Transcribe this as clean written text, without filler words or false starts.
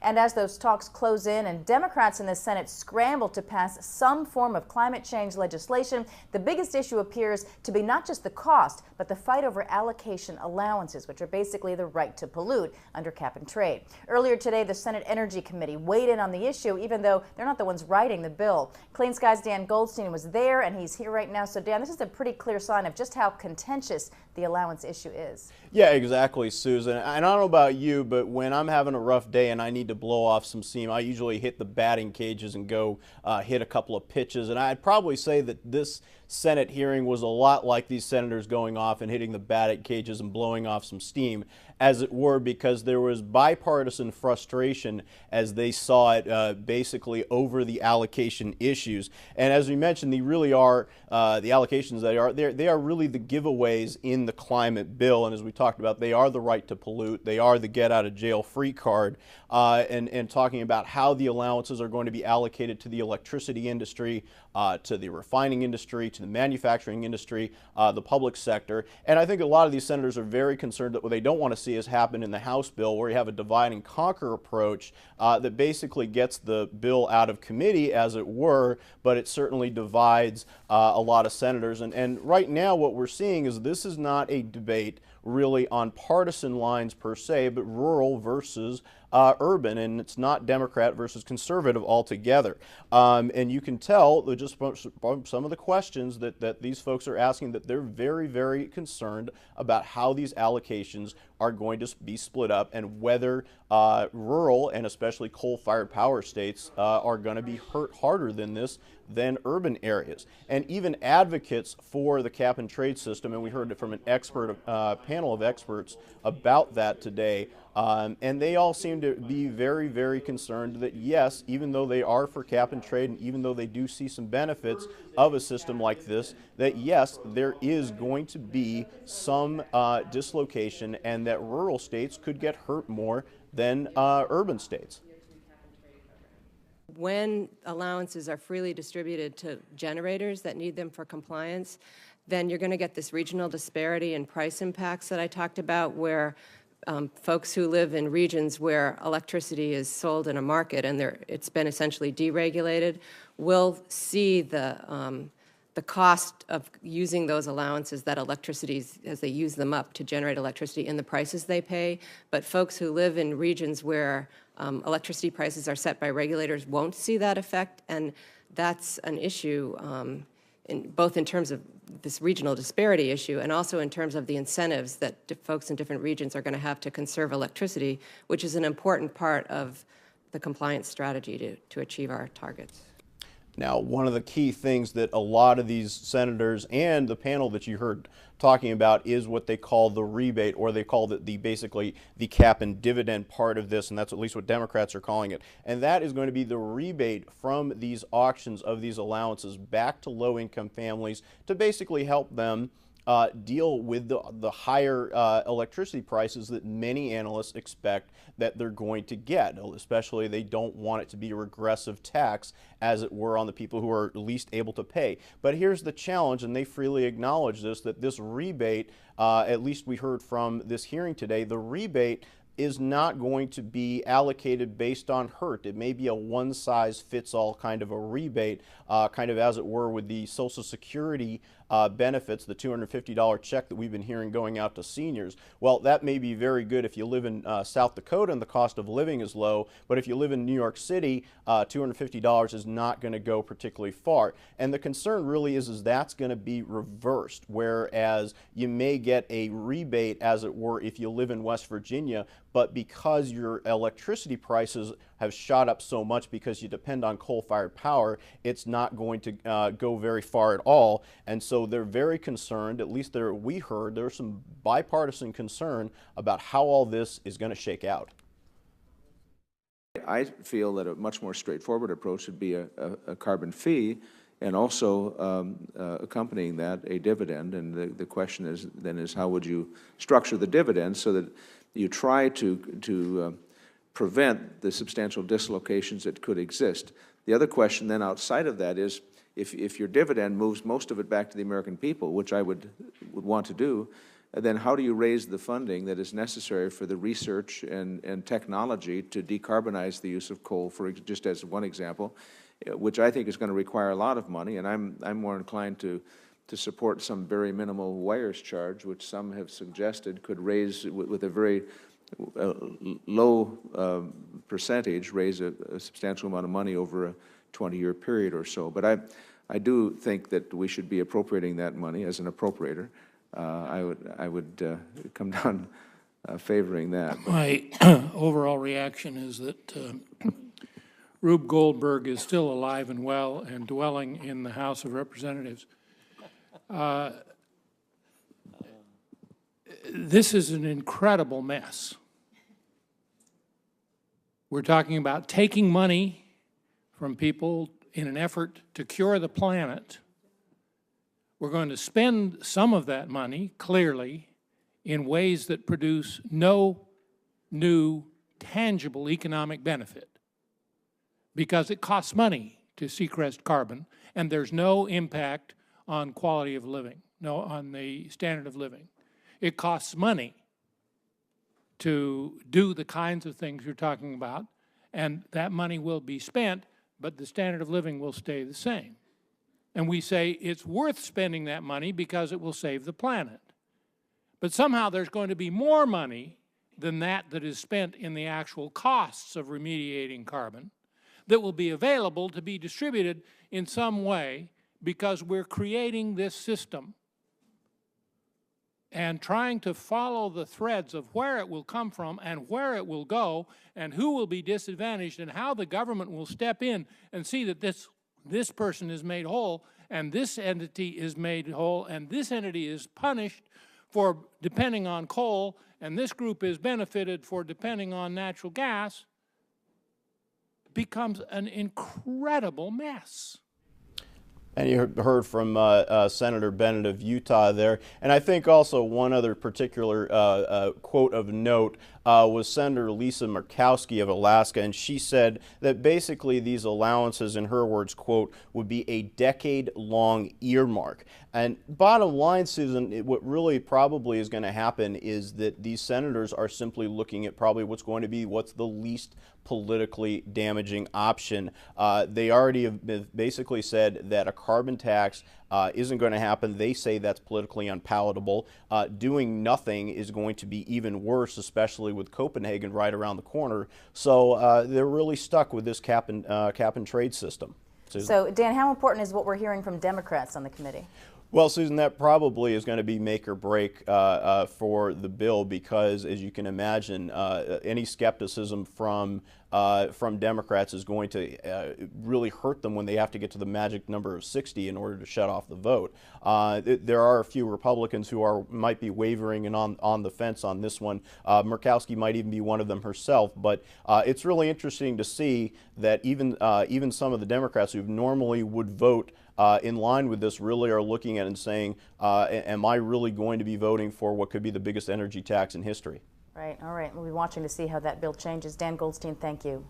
And as those talks close in and Democrats in the Senate scramble to pass some form of climate change legislation, the biggest issue appears to be not just the cost, but the fight over allocation allowances, which are basically the right to pollute under cap and trade. Earlier today, the Senate Energy Committee weighed in on the issue, even though they're not the ones writing the bill. Clean Sky's Dan Goldstein was there, and he's here right now. So, Dan, this is a pretty clear sign of just how contentious the allowance issue is. Yeah, exactly, Susan. And I don't know about you, but when I'm having a rough day and I need to blow off some steam, I usually hit the batting cages and go hit a couple of pitches. And I'd probably say that this Senate hearing was a lot like these senators going off and hitting the batting cages and blowing off some steam, as it were, because there was bipartisan frustration as they saw it basically over the allocation issues. And as we mentioned, they really are the allocations. They are really the giveaways in the climate bill. And as we talked about, they are the right to pollute. They are the get out of jail free card. And talking about how the allowances are going to be allocated to the electricity industry, to the refining industry, to the manufacturing industry, the public sector. And I think a lot of these senators are very concerned that what they don't want to see has happened in the House bill, where you have a divide and conquer approach that basically gets the bill out of committee, as it were, but it certainly divides a lot of senators. And right now what we're seeing is this is not a debate really on partisan lines per se, but rural versus urban, and it's not Democrat versus conservative altogether. And you can tell just from some of the questions that these folks are asking that they're very, very concerned about how these allocations are going to be split up and whether rural and especially coal-fired power states are going to be hurt harder than urban areas. And even advocates for the cap and trade system, and we heard it from an expert panel of experts about that today, and they all seem to be very, very concerned that yes, even though they are for cap and trade, and even though they do see some benefits of a system like this, that yes, there is going to be some dislocation, and that rural states could get hurt more than urban states. When allowances are freely distributed to generators that need them for compliance, then you're going to get this regional disparity in price impacts that I talked about, where folks who live in regions where electricity is sold in a market and it's been essentially deregulated will see the cost of using those allowances, that electricities, as they use them up to generate electricity, in the prices they pay. But folks who live in regions where electricity prices are set by regulators won't see that effect, and that's an issue both in terms of this regional disparity issue and also in terms of the incentives that folks in different regions are going to have to conserve electricity, which is an important part of the compliance strategy to achieve our targets. Now, one of the key things that a lot of these senators and the panel that you heard talking about is what they call the rebate, or they call it basically the cap and dividend part of this, and that's at least what Democrats are calling it. And that is going to be the rebate from these auctions of these allowances back to low-income families to basically help them deal with the higher electricity prices that many analysts expect that they're going to get. Especially, they don't want it to be a regressive tax, as it were, on the people who are least able to pay. But here's the challenge, and they freely acknowledge this, that this rebate, at least we heard from this hearing today, the rebate is not going to be allocated based on hurt. It may be a one-size-fits-all kind of a rebate, kind of as it were with the Social Security benefits, the $250 check that we've been hearing going out to seniors. Well, that may be very good if you live in South Dakota and the cost of living is low, but if you live in New York City, $250 is not going to go particularly far. And the concern really is that's going to be reversed, whereas you may get a rebate, as it were, if you live in West Virginia, but because your electricity prices have shot up so much because you depend on coal-fired power, it's not going to go very far at all. And so they're very concerned, at least we heard, there's some bipartisan concern about how all this is going to shake out. I feel that a much more straightforward approach would be a carbon fee, and also accompanying that a dividend. And the question is how would you structure the dividend so that you try to prevent the substantial dislocations that could exist. The other question then outside of that is, if your dividend moves most of it back to the American people, which I would want to do, then how do you raise the funding that is necessary for the research and technology to decarbonize the use of coal, just as one example, which I think is going to require a lot of money, and I'm more inclined to support some very minimal wires charge, which some have suggested could raise, with a very low percentage, raise a substantial amount of money over a 20-year period or so. But I do think that we should be appropriating that money as an appropriator. I would come down favoring that. My overall reaction is that Rube Goldberg is still alive and well and dwelling in the House of Representatives. This is an incredible mess. We're talking about taking money from people in an effort to cure the planet. We're going to spend some of that money, clearly, in ways that produce no new tangible economic benefit, because it costs money to sequester carbon, and there's no impact on quality of living, on the standard of living. It costs money to do the kinds of things you're talking about, and that money will be spent, but the standard of living will stay the same. And we say it's worth spending that money because it will save the planet. But somehow there's going to be more money than that is spent in the actual costs of remediating carbon that will be available to be distributed in some way, because we're creating this system and trying to follow the threads of where it will come from and where it will go and who will be disadvantaged and how the government will step in and see that this person is made whole and this entity is made whole and this entity is punished for depending on coal and this group is benefited for depending on natural gas, becomes an incredible mess. And you heard from Senator Bennett of Utah there. And I think also one other particular quote of note was Senator Lisa Murkowski of Alaska, and she said that basically these allowances, in her words, quote, would be a decade-long earmark. And bottom line, Susan, what really probably is going to happen is that these senators are simply looking at probably what's the least politically damaging option. They already have basically said that a carbon tax isn't going to happen. They say that's politically unpalatable. Doing nothing is going to be even worse, especially with Copenhagen right around the corner. So they're really stuck with this cap and trade system. Susan? So, Dan, how important is what we're hearing from Democrats on the committee? Well, Susan, that probably is going to be make or break for the bill, because, as you can imagine, any skepticism from Democrats is going to really hurt them when they have to get to the magic number of 60 in order to shut off the vote. There are a few Republicans who might be wavering and on the fence on this one. Murkowski might even be one of them herself. But it's really interesting to see that even some of the Democrats who normally would vote in line with this really are looking at it and saying, am I really going to be voting for what could be the biggest energy tax in history? Right, all right. We'll be watching to see how that bill changes. Dan Goldstein, thank you.